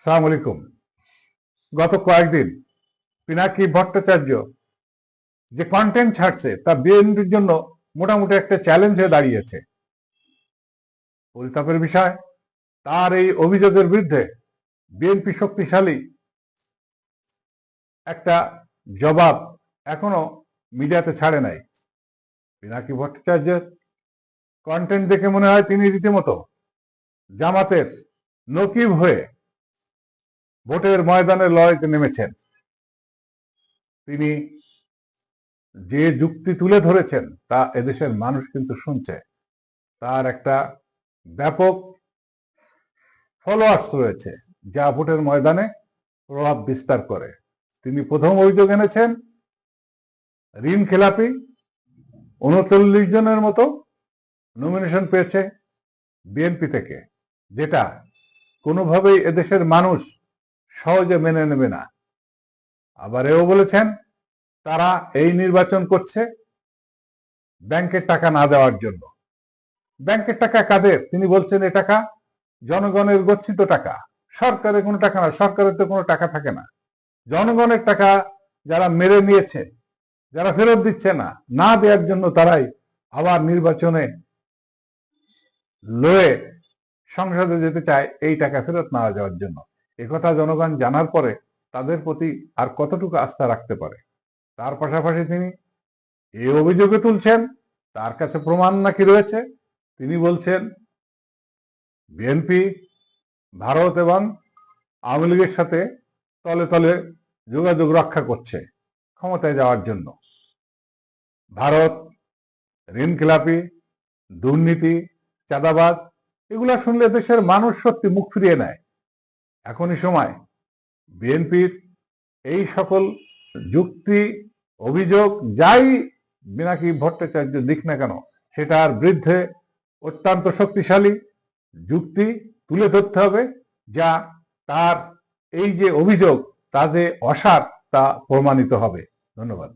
সালাম আলাইকুম। গত কয়েকদিন পিনাকি ভট্টাচার্য যে কন্টেন্ট ছাড়ছে তা বিএনপির জন্য মোটামুটি একটা চ্যালেঞ্জ হয়ে দাঁড়িয়েছে। পরিতাপের বিষয়, তার এই অভিযোগের বিরুদ্ধে বিএনপি শক্তিশালী একটা জবাব এখনো মিডিয়াতে ছাড়ে নাই। পিনাকি ভট্টাচার্যের কন্টেন্ট দেখে মনে হয় তিনি রীতিমতো জামাতের নকিব হয়ে ভোটের ময়দানে লড়াইতে নেমেছেন। তিনি যে যুক্তি তুলে ধরেছেন তা এদেশের মানুষ কিন্তু শুনছে। তার একটা ব্যাপক ফলোয়ার্স রয়েছে যা ভোটের ময়দানে প্রভাব বিস্তার করে। তিনি প্রথম অভিযোগ এনেছেন ঋণ খেলাপি ৩৯ জনের মতো নমিনেশন পেয়েছে বিএনপি থেকে, যেটা কোনোভাবেই এদেশের মানুষ সহজে মেনে নেবে না। আবার এও বলেছেন তারা এই নির্বাচন করছে ব্যাংকের টাকা না দেওয়ার জন্য। ব্যাংকের টাকা কাদের? তিনি বলছেন এ টাকা জনগণের গচ্ছিত টাকা, সরকারের কোনো টাকা না। সরকারের তো কোনো টাকা থাকে না। জনগণের টাকা যারা মেরে নিয়েছে, যারা ফেরত দিচ্ছে না, না দেওয়ার জন্য তারাই আবার নির্বাচনে লয়ে সংসদে যেতে চায় এই টাকা ফেরত নেওয়া যাওয়ার জন্য। একথা জনগণ জানার পরে তাদের প্রতি আর কতটুকু আস্থা রাখতে পারে? তার পাশাপাশি তিনি এই অভিযোগে তুলছেন তার কাছে প্রমাণ নাকি রয়েছে। তিনি বলছেন বিএনপি ভারত এবং আওয়ামী লীগের সাথে তলে তলে যোগাযোগ রক্ষা করছে ক্ষমতায় যাওয়ার জন্য। ভারত ঋণ খেলাপি, দুর্নীতি, চাঁদাবাজ, এগুলা শুনলে দেশের মানুষ সত্যি মুখ ফিরিয়ে নেয়। এখনই সময় বিএনপির এই সকল যুক্তি, অভিযোগ যাই পিনাকি ভট্টাচার্য দিক না কেন, সেটার বিরুদ্ধে অত্যন্ত শক্তিশালী যুক্তি তুলে ধরতে হবে, যা তার এই যে অভিযোগ তা যে অসার তা প্রমাণিত হবে। ধন্যবাদ।